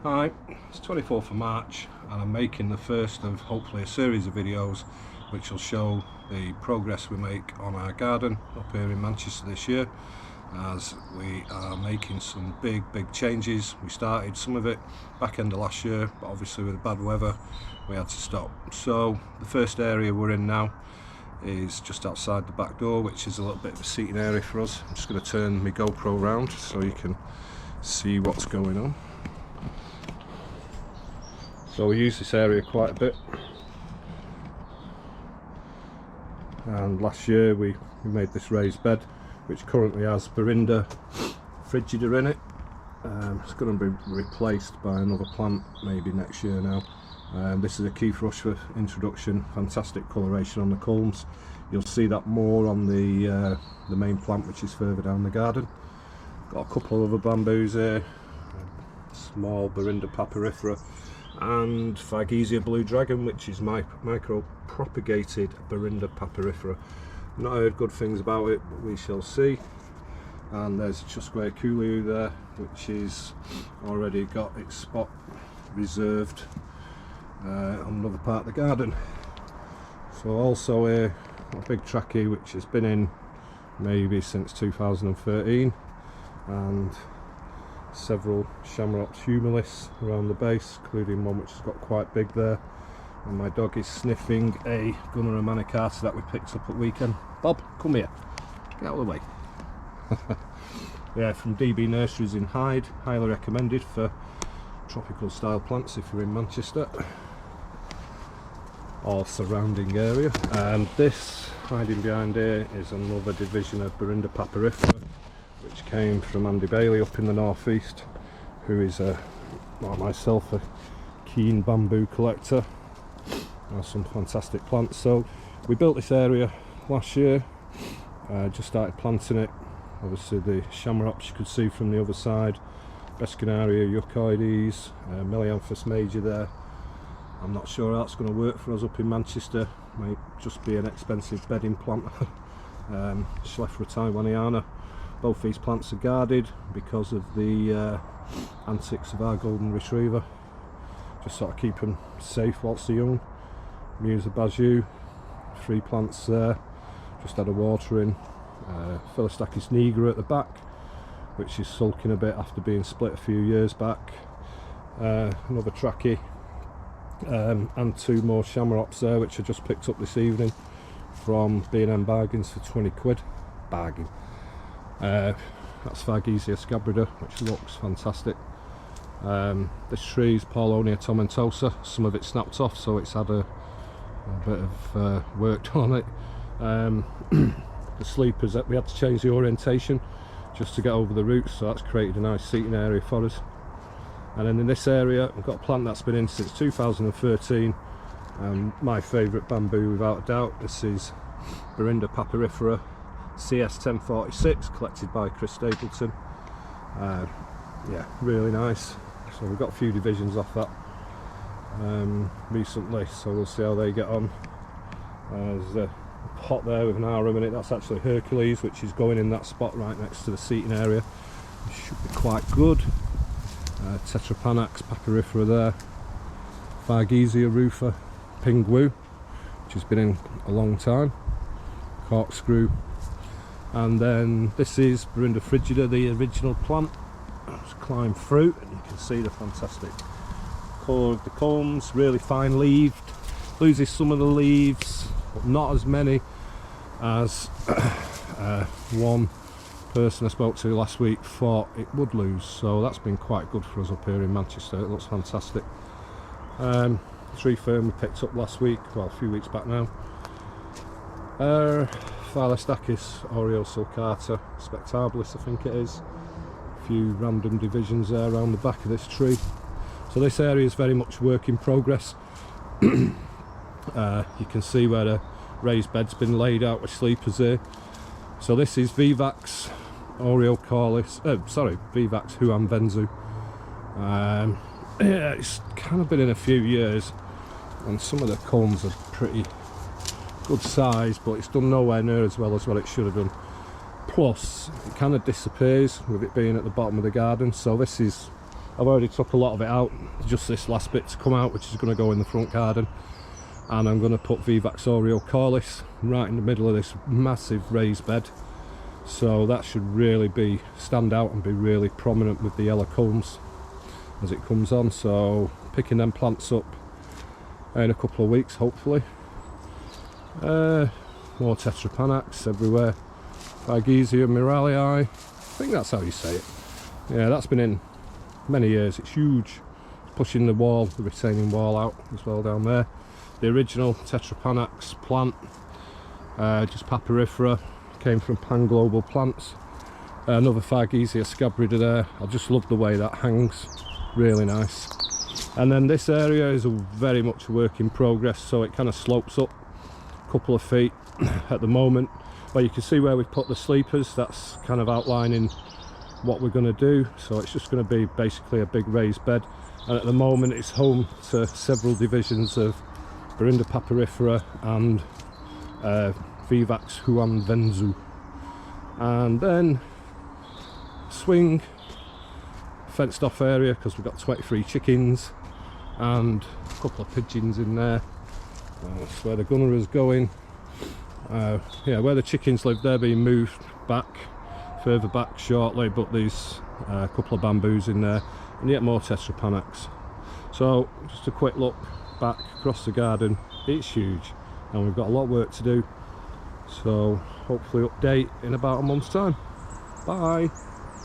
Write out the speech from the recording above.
Hi, it's 24th of March and I'm making the first of hopefully a series of videos which will show the progress we make on our garden up here in Manchester this year, as we are making some big changes. We started some of it back end of last year, but obviously with the bad weather we had to stop. So the first area we're in now is just outside the back door, which is a little bit of a seating area for us. I'm just going to turn my GoPro round so you can see what's going on. So we use this area quite a bit, and last year we made this raised bed which currently has Berinda frigida in it. It's going to be replaced by another plant maybe next year now. This is a Keith Rushworth introduction, fantastic coloration on the culms. You'll see that more on the main plant which is further down the garden. Got a couple of other bamboos here, small Berinda papyrifera and Fargesia blue dragon, which is my micro-propagated Berinda papyrifera. Not heard good things about it, but we shall see. And there's Chusquea Cooleu there, which is already got its spot reserved on another part of the garden. So also a big trachea which has been in maybe since 2013, and several Chamaerops humilis around the base, including one which has got quite big there. And my dog is sniffing a Gunnera manicata that we picked up at weekend. Bob, come here, get out of the way. Yeah, from DB Nurseries in Hyde, highly recommended for tropical style plants if you're in Manchester or surrounding area. And this hiding behind here is another division of Berinda papyrifera, which came from Andy Bailey up in the northeast, who is like myself, a keen bamboo collector. Has some fantastic plants. So we built this area last year, just started planting it. Obviously the Chamaerops you could see from the other side, Bescanaria eucoides, Melianthus major there. I'm not sure how that's going to work for us up in Manchester. Might just be an expensive bedding plant. Schleffra taiwaniana. Both these plants are guarded because of the antics of our golden retriever. Just sort of keep them safe whilst they're young. Musa Baju, 3 plants there. Just had a watering. Philostachys nigra at the back, which is sulking a bit after being split a few years back. Another trachea, and 2 more Chamaerops there, which I just picked up this evening from B&M Bargains for 20 quid. Bargain. That's Fargesia scabrida, which looks fantastic. This tree is Paulownia tomentosa. Some of it snapped off, so it's had a bit of work done on it. The sleepers, that we had to change the orientation just to get over the roots, so that's created a nice seating area for us. And then in this area we've got a plant that's been in since 2013, my favourite bamboo without a doubt. This is Berinda papyrifera CS 1046, collected by Chris Stapleton. Yeah, really nice. So we've got a few divisions off that recently, so we'll see how they get on. There's a pot there with an arum in it. That's actually Hercules, which is going in that spot right next to the seating area. It should be quite good. Tetrapanax papyrifera there. Fargesia rufa Pingwu, which has been in a long time. Corkscrew. And then this is Berinda frigida, the original plant. It's climb fruit, and you can see the fantastic colour of the culms, really fine leaved. Loses some of the leaves, but not as many as one person I spoke to last week thought it would lose, so that's been quite good for us up here in Manchester. It looks fantastic. Tree fern we picked up last week, well, a few weeks back now. Philostachys aureosulcata spectabilis, I think it is. A few random divisions there around the back of this tree. So this area is very much work in progress. You can see where a raised bed's been laid out with sleepers here. So this is Vivax aureocalis, Vivax huamvenzu. Yeah, it's kind of been in a few years, and some of the culms are pretty good size, but it's done nowhere near as well as what it should have done. Plus, it kind of disappears with it being at the bottom of the garden, so this is I've already took a lot of it out, just this last bit to come out, which is going to go in the front garden. And I'm going to put Vivax aureocorlis right in the middle of this massive raised bed, so that should really stand out and be really prominent with the yellow culms as it comes on. So picking them plants up in a couple of weeks, hopefully. More Tetrapanax everywhere. Phygiesia miralii, I think that's how you say it. Yeah, that's been in many years. It's huge, pushing the wall, the retaining wall out as well down there. The original Tetrapanax plant, just Papyrifera, came from Pan Global Plants. Another Phygiesia scabrida there. I just love the way that hangs, really nice. And then this area is very much a work in progress, so it kind of slopes up a couple of feet at the moment. But you can see where we've put the sleepers, that's kind of outlining what we're going to do. So it's just going to be basically a big raised bed, and at the moment it's home to several divisions of Berinda papyrifera and Vivax huanvenzu. And then swing, fenced off area, because we've got 23 chickens and a couple of pigeons in there. That's where the gunner is going. Yeah, where the chickens live, they're being moved back, further back shortly, but there's a couple of bamboos in there, and yet more Tetrapanax. So just a quick look back across the garden. It's huge and we've got a lot of work to do, so hopefully update in about a month's time. Bye.